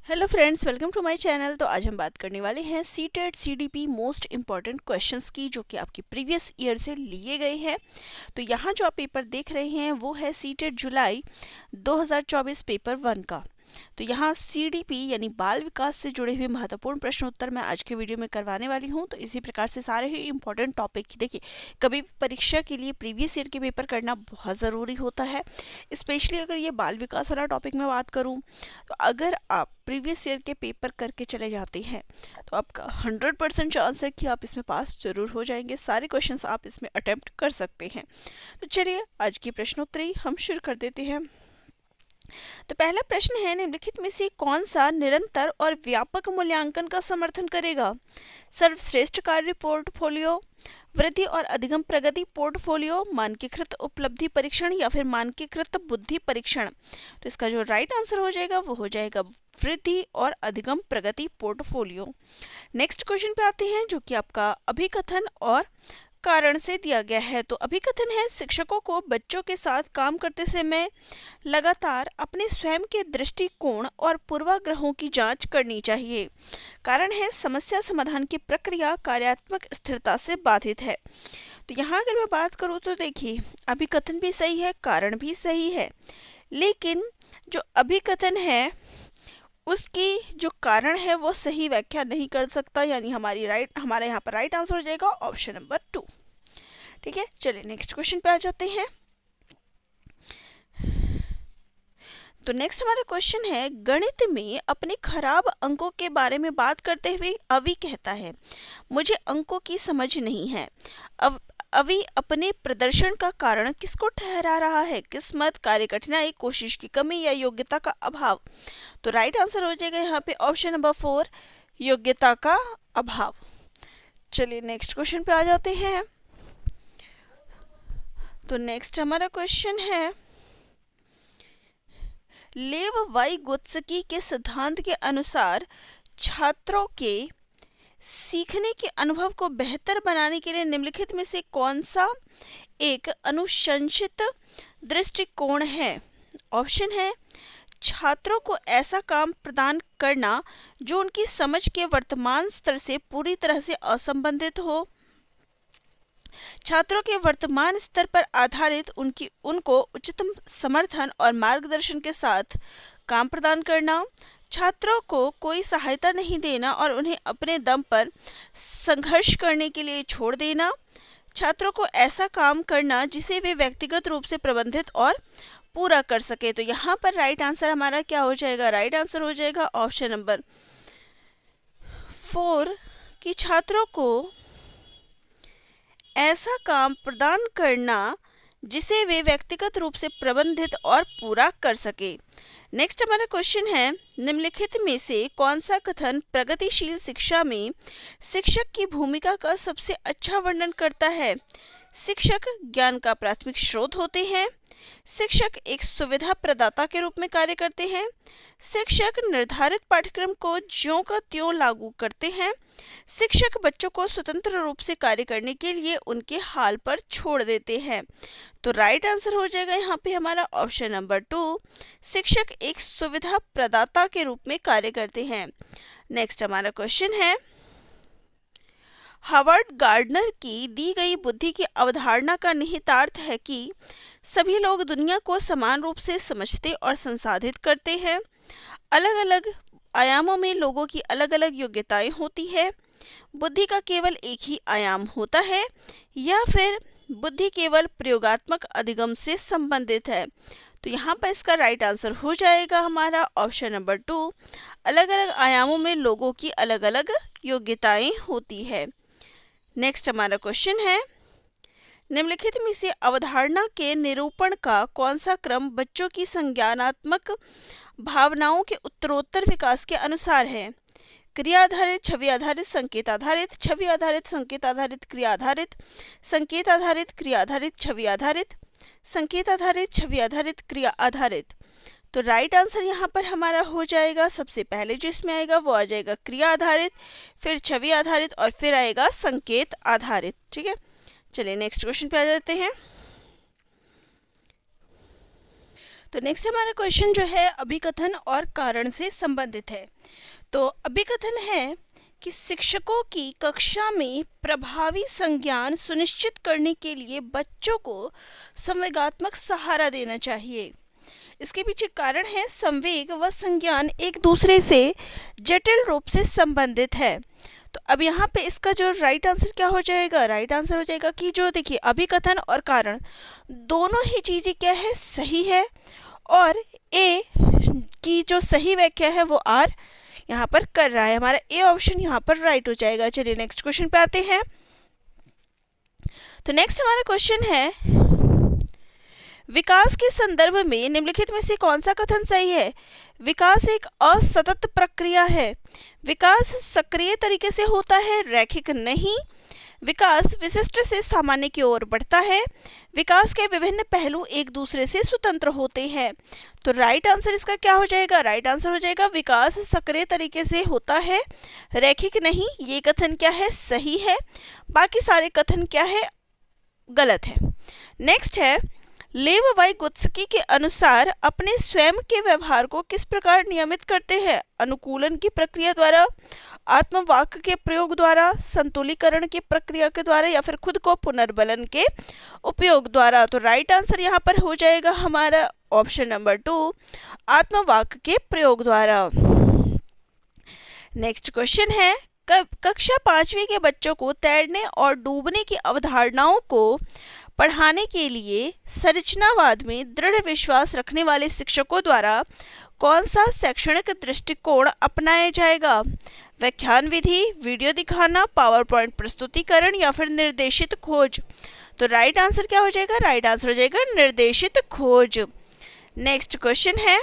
Hello friends, welcome to my channel. तो आज हम बात करने वाले हैं CTET CDP most important questions की, जो कि आपके प्रीवियस ईयर से लिए गए हैं। तो यहाँ जो आप पेपर देख रहे हैं वो है सीटेट जुलाई 2024 पेपर 1 का। तो यहाँ सीडीपी यानी बाल विकास से जुड़े हुए महत्वपूर्ण प्रश्न उत्तर मैं आज के वीडियो में करवाने वाली हूँ। तो इसी प्रकार से सारे ही इंपॉर्टेंट टॉपिक देखिए, कभी भी परीक्षा के लिए प्रीवियस ईयर के पेपर करना बहुत ज़रूरी होता है। स्पेशली अगर ये बाल विकास वाला टॉपिक मैं बात करूँ, तो अगर आप प्रीवियस ईयर के पेपर करके चले जाते हैं तो आपका 100% चांस है कि आप इसमें पास जरूर हो जाएंगे। सारे क्वेश्चंस आप इसमें अटेम्प्ट कर सकते हैं। तो चलिए आज की प्रश्नोत्तरी हम शुरू कर देते हैं। तो पहला प्रश्न है, निम्नलिखित में से कौन सा निरंतर और व्यापक मूल्यांकन का समर्थन करेगा? सर्वश्रेष्ठ कार्य पोर्टफोलियो, वृद्धि और अधिगम प्रगति पोर्टफोलियो, मानकीकृत उपलब्धि परीक्षण या फिर मानकीकृत बुद्धि परीक्षण। तो इसका जो राइट आंसर हो जाएगा वो हो जाएगा वृद्धि और अधिगम प्रगति पोर्टफोलियो। नेक्स्ट क्वेश्चन पे आते हैं, जो कि आपका अभिकथन और कारण से दिया गया है। तो अभिकथन है, शिक्षकों को बच्चों के साथ काम करते समय लगातार अपने स्वयं के दृष्टिकोण और पूर्वाग्रहों की जांच करनी चाहिए। कारण है, समस्या समाधान की प्रक्रिया कार्यात्मक स्थिरता से बाधित है। तो यहाँ अगर मैं बात करूँ तो देखिए, अभिकथन भी सही है, कारण भी सही है, लेकिन जो अभिकथन है उसकी जो कारण है वो सही व्याख्या नहीं कर सकता, यानी हमारे यहाँ पर राइट आंसर हो जाएगा ऑप्शन नंबर 2। ठीक है, चलिए नेक्स्ट क्वेश्चन पे आ जाते हैं। तो नेक्स्ट हमारा क्वेश्चन है, गणित में अपने खराब अंकों के बारे में बात करते हुए अवि कहता है, मुझे अंकों की समझ नहीं है। अवि अपने प्रदर्शन का कारण किसको ठहरा रहा है? किस्मत, कार्य कठिनाई, कोशिश की कमी या योग्यता का अभाव। तो राइट आंसर हो जाएगा यहाँ पे ऑप्शन नंबर 4, योग्यता का अभाव। चलिए नेक्स्ट क्वेश्चन पे आ जाते हैं। तो नेक्स्ट हमारा क्वेश्चन है, लेव वाइगोत्स्की के सिद्धांत के अनुसार छात्रों के सीखने के अनुभव को बेहतर बनाने के लिए निम्नलिखित में से कौन सा एक अनुशंसित दृष्टिकोण है? ऑप्शन है, छात्रों को ऐसा काम प्रदान करना जो उनकी समझ के वर्तमान स्तर से पूरी तरह से असंबंधित हो, छात्रों के वर्तमान स्तर पर आधारित उनको उचितम समर्थन और मार्गदर्शन के साथ काम प्रदान करना, छात्रों को कोई सहायता नहीं देना और उन्हें अपने दम पर संघर्ष करने के लिए छोड़ देना, छात्रों को ऐसा काम करना जिसे वे व्यक्तिगत रूप से प्रबंधित और पूरा कर सके। तो यहाँ पर राइट आंसर हमारा क्या हो जाएगा? राइट आंसर हो जाएगा ऑप्शन नंबर 4 कि छात्रों को ऐसा काम प्रदान करना जिसे वे व्यक्तिगत रूप से प्रबंधित और पूरा कर सके। नेक्स्ट हमारा क्वेश्चन है, निम्नलिखित में से कौन सा कथन प्रगतिशील शिक्षा में शिक्षक की भूमिका का सबसे अच्छा वर्णन करता है? शिक्षक ज्ञान का प्राथमिक स्रोत होते हैं, शिक्षक एक सुविधा प्रदाता के रूप में कार्य करते हैं, शिक्षक निर्धारित पाठ्यक्रम को ज्यों का त्यों लागू करते हैं, शिक्षक बच्चों को स्वतंत्र रूप से कार्य करने के लिए उनके हाल पर छोड़ देते हैं। तो राइट आंसर हो जाएगा यहाँ पे हमारा ऑप्शन नंबर 2, शिक्षक एक सुविधा प्रदाता के रूप में कार्य करते हैं। नेक्स्ट हमारा क्वेश्चन है, हावर्ड गार्डनर की दी गई बुद्धि की अवधारणा का निहितार्थ है कि सभी लोग दुनिया को समान रूप से समझते और संसाधित करते हैं, अलग अलग आयामों में लोगों की अलग अलग योग्यताएं होती है, बुद्धि का केवल एक ही आयाम होता है, या फिर बुद्धि केवल प्रयोगात्मक अधिगम से संबंधित है। तो यहाँ पर इसका राइट आंसर हो जाएगा हमारा ऑप्शन नंबर 2, अलग अलग आयामों में लोगों की अलग अलग योग्यताएं होती है। नेक्स्ट हमारा क्वेश्चन है, निम्नलिखित में से अवधारणा के निरूपण का कौन सा क्रम बच्चों की संज्ञानात्मक भावनाओं के उत्तरोत्तर विकास के अनुसार है? क्रिया आधारित, छवि आधारित, संकेत आधारित, छवि आधारित, संकेत आधारित, क्रिया आधारित, संकेत आधारित, क्रिया आधारित, छवि आधारित, संकेत आधारित, छवि आधारित, क्रिया आधारित। तो राइट आंसर यहाँ पर हमारा हो जाएगा, सबसे पहले जो इसमें आएगा वो आ जाएगा क्रिया आधारित, फिर छवि आधारित और फिर आएगा संकेत आधारित। ठीक है, चलिए नेक्स्ट क्वेश्चन पे आ जाते हैं। तो नेक्स्ट हमारा क्वेश्चन जो है अभिकथन और कारण से संबंधित है। तो अभिकथन है कि शिक्षकों की कक्षा में प्रभावी संज्ञान सुनिश्चित करने के लिए बच्चों को संवेगात्मक सहारा देना चाहिए। इसके पीछे कारण है संवेग व संज्ञान एक दूसरे से जटिल रूप से संबंधित है। तो अब यहाँ पे इसका जो राइट आंसर क्या हो जाएगा, राइट आंसर हो जाएगा कि जो देखिए अभिकथन और कारण दोनों ही चीज़ें क्या है, सही है, और ए की जो सही व्याख्या है वो आर यहाँ पर कर रहा है। हमारा ए ऑप्शन यहाँ पर राइट हो जाएगा। चलिए नेक्स्ट क्वेश्चन पे आते हैं। तो नेक्स्ट हमारा क्वेश्चन है, विकास के संदर्भ में निम्नलिखित में से कौन सा कथन सही है? विकास एक असतत प्रक्रिया है। विकास सक्रिय तरीके से होता है, रैखिक नहीं। विकास विशिष्ट से सामान्य की ओर बढ़ता है। विकास के विभिन्न पहलू एक दूसरे से स्वतंत्र होते हैं। तो राइट आंसर इसका क्या हो जाएगा, राइट आंसर हो जाएगा विकास सक्रिय तरीके से होता है, रैखिक नहीं। ये कथन क्या है, सही है। बाकी सारे कथन क्या है, गलत है। नेक्स्ट है, लेव वाइगोत्स्की के अनुसार अपने स्वयं के व्यवहार को किस प्रकार नियमित करते हैं? अनुकूलन की प्रक्रिया द्वारा, आत्मवाक्य के प्रयोग द्वारा, संतुलीकरण की प्रक्रिया के द्वारा, या फिर खुद को पुनर्बलन के उपयोग द्वारा। तो राइट आंसर यहाँ पर हो जाएगा हमारा ऑप्शन नंबर 2, आत्मवाक्य के प्रयोग द्वारा। नेक्स्ट क्वेश्चन है, कक्षा 5वीं के बच्चों को तैरने और डूबने की अवधारणाओं को पढ़ाने के लिए संरचनावाद में दृढ़ विश्वास रखने वाले शिक्षकों द्वारा कौन सा शैक्षणिक दृष्टिकोण अपनाया जाएगा? व्याख्यान विधि, वीडियो दिखाना, पावर पॉइंट प्रस्तुतिकरण, या फिर निर्देशित खोज। तो राइट आंसर क्या हो जाएगा, राइट आंसर हो जाएगा निर्देशित खोज। नेक्स्ट क्वेश्चन है,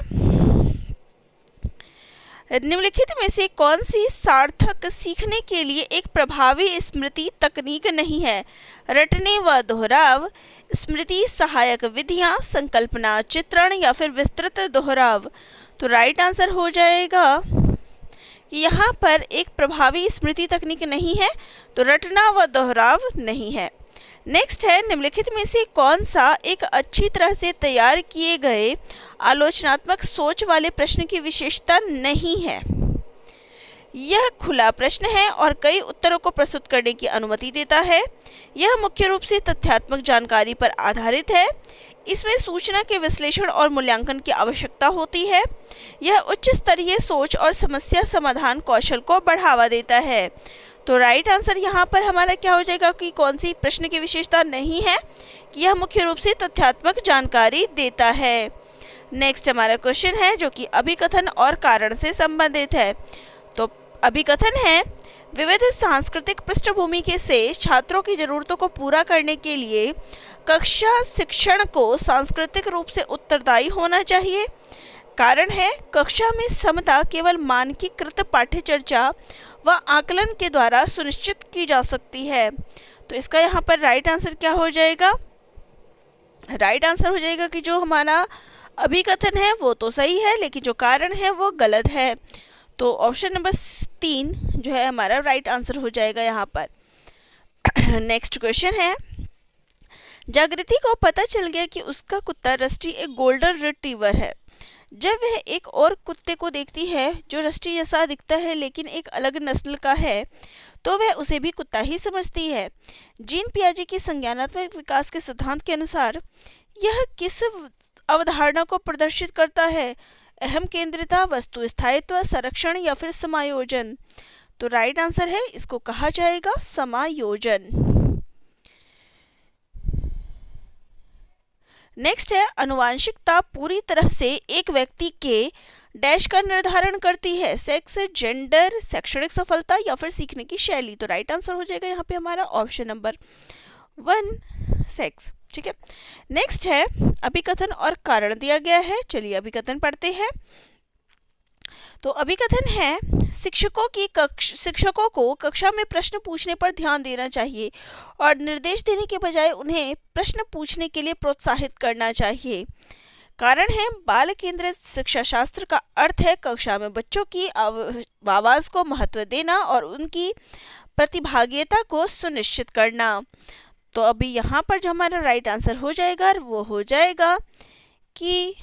निम्नलिखित में से कौन सी सार्थक सीखने के लिए एक प्रभावी स्मृति तकनीक नहीं है? रटने व दोहराव, स्मृति सहायक विधियां, संकल्पना चित्रण, या फिर विस्तृत दोहराव। तो राइट आंसर हो जाएगा कि यहाँ पर एक प्रभावी स्मृति तकनीक नहीं है, तो रटना व दोहराव नहीं है। नेक्स्ट है, निम्नलिखित में से कौन सा एक अच्छी तरह से तैयार किए गए आलोचनात्मक सोच वाले प्रश्न की विशेषता नहीं है? यह खुला प्रश्न है और कई उत्तरों को प्रस्तुत करने की अनुमति देता है। यह मुख्य रूप से तथ्यात्मक जानकारी पर आधारित है। इसमें सूचना के विश्लेषण और मूल्यांकन की आवश्यकता होती है। यह उच्च स्तरीय सोच और समस्या समाधान कौशल को बढ़ावा देता है। तो राइट आंसर यहाँ पर हमारा क्या हो जाएगा कि कौन सी प्रश्न की विशेषता नहीं है, कि यह मुख्य रूप से तथ्यात्मक जानकारी देता है। नेक्स्ट हमारा क्वेश्चन है जो कि अभिकथन और कारण से संबंधित है। तो अभिकथन है, विविध सांस्कृतिक पृष्ठभूमि के से छात्रों की जरूरतों को पूरा करने के लिए कक्षा शिक्षण को सांस्कृतिक रूप से उत्तरदायी होना चाहिए। कारण है, कक्षा में समता केवल मानकीकृत पाठ्यचर्चा व आकलन के द्वारा सुनिश्चित की जा सकती है। तो इसका यहाँ पर राइट आंसर क्या हो जाएगा, राइट आंसर हो जाएगा कि जो हमारा अभिकथन है वो तो सही है, लेकिन जो कारण है वो गलत है। तो ऑप्शन नंबर 3 जो है हमारा राइट आंसर हो जाएगा यहाँ पर। नेक्स्ट क्वेश्चन है, जागृति को पता चल गया कि उसका कुत्ता रस्टी एक गोल्डन रिट्रीवर है। जब वह एक और कुत्ते को देखती है जो रस्टी जैसा दिखता है लेकिन एक अलग नस्ल का है, तो वह उसे भी कुत्ता ही समझती है। जीन पियाजे की संज्ञानात्मक विकास के सिद्धांत के अनुसार यह किस अवधारणा को प्रदर्शित करता है? अहम केंद्रिता, वस्तु स्थायित्व, संरक्षण, या फिर समायोजन। तो राइट आंसर है, इसको कहा जाएगा समायोजन। नेक्स्ट है, अनुवांशिकता पूरी तरह से एक व्यक्ति के डैश का निर्धारण करती है? सेक्स, जेंडर, शैक्षणिक सफलता, या फिर सीखने की शैली। तो राइट आंसर हो जाएगा यहाँ पे हमारा ऑप्शन नंबर 1, सेक्स। ठीक है। नेक्स्ट है, अभिकथन और कारण दिया गया है। चलिए अभिकथन पढ़ते हैं। तो अभिकथन है, शिक्षकों को कक्षा में प्रश्न पूछने पर ध्यान देना चाहिए और निर्देश देने के बजाय उन्हें प्रश्न पूछने के लिए प्रोत्साहित करना चाहिए। कारण है, बाल केंद्रित शिक्षा शास्त्र का अर्थ है कक्षा में बच्चों की आवाज़ को महत्व देना और उनकी प्रतिभागिता को सुनिश्चित करना। तो अभी यहाँ पर जो हमारा राइट आंसर हो जाएगा वो हो जाएगा कि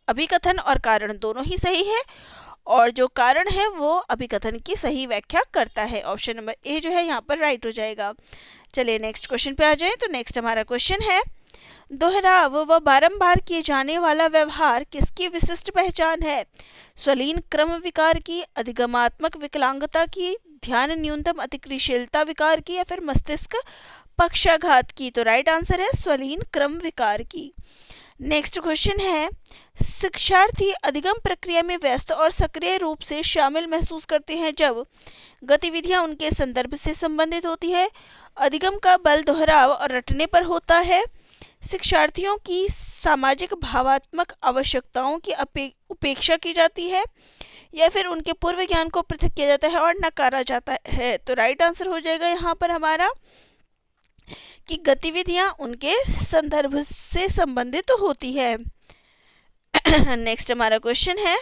अभिकथन और कारण दोनों ही सही है और जो कारण है वो अभिकथन की सही व्याख्या करता है। ऑप्शन नंबर ए जो है यहाँ पर राइट हो जाएगा। चलिए नेक्स्ट क्वेश्चन पे आ जाए। तो नेक्स्ट हमारा क्वेश्चन है, दोहराव व बारंबार किए जाने वाला व्यवहार किसकी विशिष्ट पहचान है? स्वलीन क्रम विकार की, अधिगमात्मक विकलांगता की, ध्यान न्यूनतम अतिक्रियशीलता विकार की, या फिर मस्तिष्क पक्षाघात की? तो राइट आंसर है स्वलीन क्रम विकार की। नेक्स्ट क्वेश्चन है, शिक्षार्थी अधिगम प्रक्रिया में व्यस्त और सक्रिय रूप से शामिल महसूस करते हैं जब गतिविधियां उनके संदर्भ से संबंधित होती है, अधिगम का बल दोहराव और रटने पर होता है, शिक्षार्थियों की सामाजिक भावात्मक आवश्यकताओं की उपेक्षा की जाती है, या फिर उनके पूर्व ज्ञान को पृथक किया जाता है और नकारा जाता है? तो राइट आंसर हो जाएगा यहाँ पर हमारा कि गतिविधियां उनके संदर्भ से संबंधित होती है। नेक्स्ट हमारा क्वेश्चन है,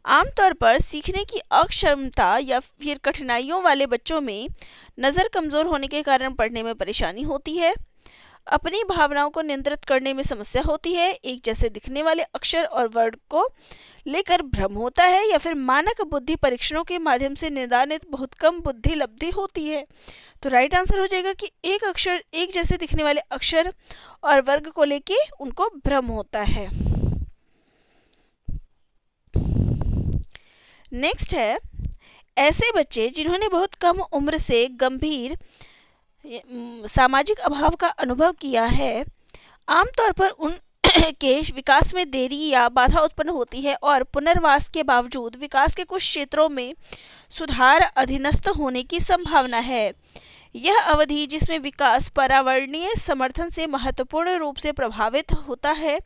आमतौर पर सीखने की अक्षमता या फिर कठिनाइयों वाले बच्चों में नज़र कमज़ोर होने के कारण पढ़ने में परेशानी होती है, अपनी भावनाओं को नियंत्रित करने में समस्या होती है, एक जैसे दिखने वाले अक्षर और वर्ड को लेकर भ्रम होता है, या फिर मानक बुद्धि परीक्षणों के माध्यम से निर्धारित बहुत कम बुद्धि लब्धि होती है? तो राइट आंसर हो जाएगा कि एक जैसे दिखने वाले अक्षर और वर्ग को लेके उनको भ्रम होता है। नेक्स्ट है, ऐसे बच्चे जिन्होंने बहुत कम उम्र से गंभीर सामाजिक अभाव का अनुभव किया है, आमतौर पर उनके विकास में देरी या बाधा उत्पन्न होती है और पुनर्वास के बावजूद विकास के कुछ क्षेत्रों में सुधार अधीनस्थ होने की संभावना है। यह अवधि जिसमें विकास पर्यावरणीय समर्थन से महत्वपूर्ण रूप से प्रभावित होता है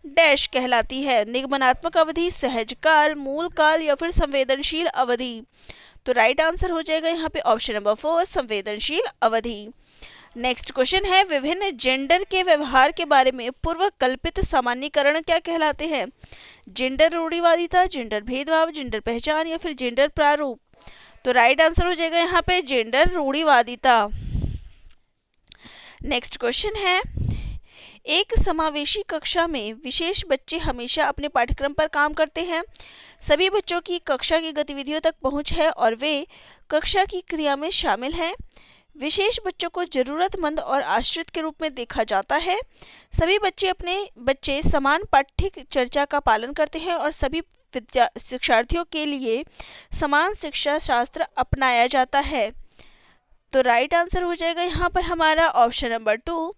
डैश कहलाती है? निगमनात्मक अवधि, सहज काल, मूल काल, या फिर संवेदनशील अवधि? तो राइट आंसर हो जाएगा यहाँ पे ऑप्शन नंबर 4 संवेदनशील अवधि। नेक्स्ट क्वेश्चन है, विभिन्न जेंडर के व्यवहार के बारे में पूर्व कल्पित सामान्यीकरण क्या कहलाते हैं? जेंडर रूढ़िवादिता, जेंडर भेदभाव, जेंडर पहचान, या फिर जेंडर प्रारूप? तो राइट आंसर हो जाएगा यहाँ पे जेंडर रूढ़िवादिता। नेक्स्ट क्वेश्चन है, एक समावेशी कक्षा में विशेष बच्चे हमेशा अपने पाठ्यक्रम पर काम करते हैं, सभी बच्चों की कक्षा की गतिविधियों तक पहुंच है और वे कक्षा की क्रिया में शामिल हैं, विशेष बच्चों को जरूरतमंद और आश्रित के रूप में देखा जाता है, सभी बच्चे समान पाठ्यिक चर्चा का पालन करते हैं और सभी शिक्षार्थियों के लिए समान शिक्षा शास्त्र अपनाया जाता है? तो राइट आंसर हो जाएगा यहाँ पर हमारा ऑप्शन नंबर 2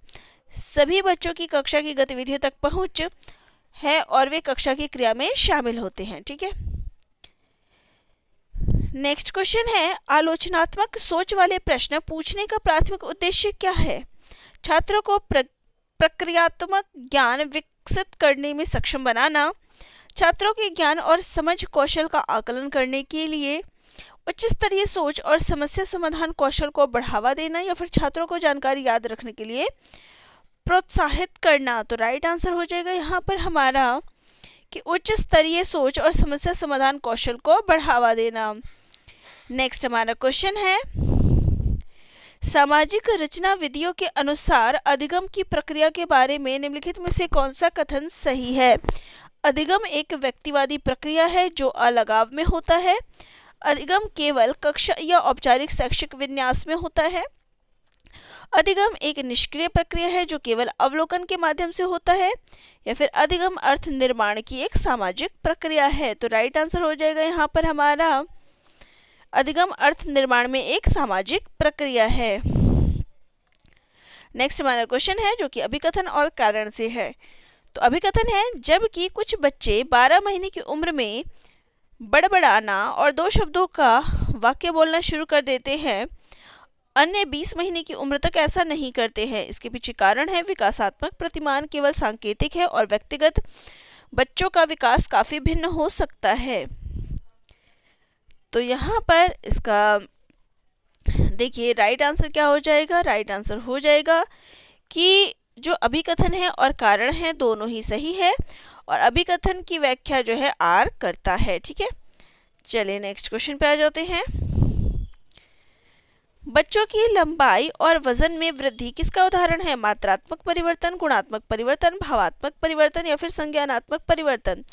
सभी बच्चों की कक्षा की गतिविधियों तक पहुंच है और वे कक्षा की क्रिया में शामिल होते हैं। ठीक है। नेक्स्ट क्वेश्चन है, आलोचनात्मक सोच वाले प्रश्न पूछने का प्राथमिक उद्देश्य क्या है? छात्रों को प्रक्रियात्मक ज्ञान विकसित करने में सक्षम बनाना, छात्रों के ज्ञान और समझ कौशल का आकलन करने के लिए उच्च स्तरीय सोच और समस्या समाधान कौशल को बढ़ावा देना, या फिर छात्रों को जानकारी याद रखने के लिए प्रोत्साहित करना? तो राइट आंसर हो जाएगा यहाँ पर हमारा कि उच्च स्तरीय सोच और समस्या समाधान कौशल को बढ़ावा देना। नेक्स्ट हमारा क्वेश्चन है, सामाजिक रचना विधियों के अनुसार अधिगम की प्रक्रिया के बारे में निम्नलिखित में से कौन सा कथन सही है? अधिगम एक व्यक्तिवादी प्रक्रिया है जो अलगाव में होता है, अधिगम केवल कक्षा या औपचारिक शैक्षिक विन्यास में होता है, अधिगम एक निष्क्रिय प्रक्रिया है जो केवल अवलोकन के माध्यम से होता है, या फिर अधिगम अर्थ निर्माण की एक सामाजिक प्रक्रिया है? तो राइट आंसर हो जाएगा यहाँ पर हमारा अधिगम अर्थ निर्माण में एक सामाजिक प्रक्रिया है। नेक्स्ट हमारा क्वेश्चन है जो कि अभिकथन और कारण से है। तो अभिकथन है, जबकि कुछ बच्चे 12 महीने की उम्र में बड़बड़ाना और 2 शब्दों का वाक्य बोलना शुरू कर देते हैं, अन्य 20 महीने की उम्र तक ऐसा नहीं करते हैं। इसके पीछे कारण है, विकासात्मक प्रतिमान केवल सांकेतिक है और व्यक्तिगत बच्चों का विकास काफ़ी भिन्न हो सकता है। तो यहाँ पर इसका देखिए राइट आंसर क्या हो जाएगा? राइट आंसर हो जाएगा कि जो अभिकथन है और कारण है दोनों ही सही है, और अभिकथन की व्याख्या जो है आर करता है। ठीक है, चलिए नेक्स्ट क्वेश्चन पे आ जाते हैं। बच्चों की लंबाई और वजन में वृद्धि किसका उदाहरण है? मात्रात्मक परिवर्तन, गुणात्मक परिवर्तन, भावात्मक परिवर्तन या फिर संज्ञानात्मक परिवर्तन?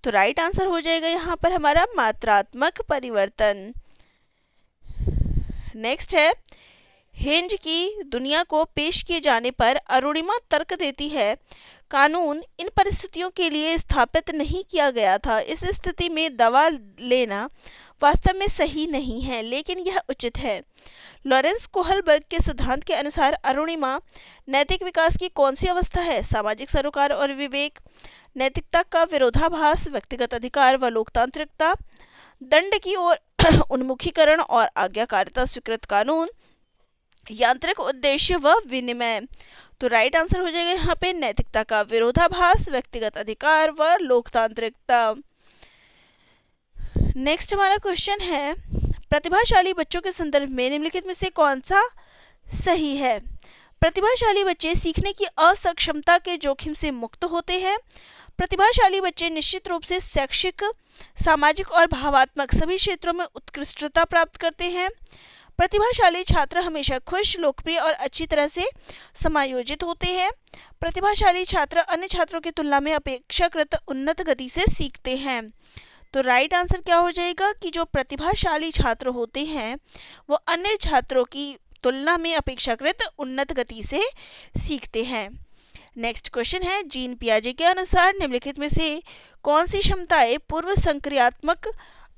तो राइट आंसर हो जाएगा यहाँ पर हमारा मात्रात्मक परिवर्तन। नेक्स्ट है, हेंज की दुनिया को पेश किए जाने पर अरुणिमा तर्क देती है, कानून इन परिस्थितियों के लिए स्थापित नहीं किया गया था। इस स्थिति में दवा लेना वास्तव में सही नहीं है, लेकिन यह उचित है। लॉरेंस कोहलबर्ग के सिद्धांत के अनुसार अरुणिमा नैतिक विकास की कौन सी अवस्था है? सामाजिक सरोकार और विवेक, नैतिकता का विरोधाभास, व्यक्तिगत अधिकार व लोकतांत्रिकता, दंड की ओर उन्मुखीकरण और आज्ञाकारिता स्वीकृत कानून, यांत्रिक उद्देश्य व विनिमय। तो राइट आंसर हो जाएगा यहाँ पे नैतिकता का विरोधाभास, व्यक्तिगत अधिकार व लोकतांत्रिकता। नेक्स्ट हमारा क्वेश्चन है, प्रतिभाशाली बच्चों के संदर्भ में निम्नलिखित में से कौन सा सही है? प्रतिभाशाली बच्चे सीखने की असक्षमता के जोखिम से मुक्त होते हैं। प्रतिभाशाली बच्चे निश्चित रूप से शैक्षिक, सामाजिक और भावात्मक सभी क्षेत्रों में उत्कृष्टता प्राप्त करते हैं। प्रतिभाशाली छात्र हमेशा खुश, लोकप्रिय और अच्छी तरह से समायोजित होते हैं। प्रतिभाशाली छात्र अन्य छात्रों की तुलना में अपेक्षाकृत उन्नत गति से सीखते हैं। तो राइट आंसर क्या हो जाएगा कि जो प्रतिभाशाली छात्र होते हैं वो अन्य छात्रों की तुलना में अपेक्षाकृत उन्नत गति से सीखते हैं। नेक्स्ट क्वेश्चन है, जीन पियाजे के अनुसार निम्नलिखित में से कौन सी क्षमताएं पूर्व संक्रियात्मक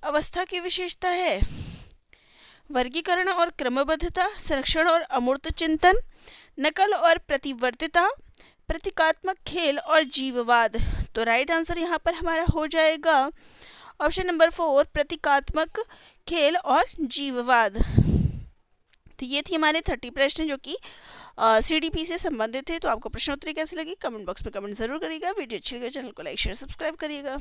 अवस्था की विशेषता है? वर्गीकरण और क्रमबद्धता, संरक्षण और अमूर्त चिंतन, नकल और प्रतिवर्तिता, प्रतीकात्मक खेल और जीववाद। तो राइट आंसर यहाँ पर हमारा हो जाएगा ऑप्शन नंबर 4, प्रतीकात्मक खेल और जीववाद। तो ये थी हमारे 30 प्रश्न जो कि CDP से संबंधित थे। तो आपको प्रश्नोत्तरी कैसी लगी कमेंट बॉक्स में कमेंट जरूर करिएगा। वीडियो अच्छी लगे चैनल को लाइक शेयर सब्सक्राइब करिएगा।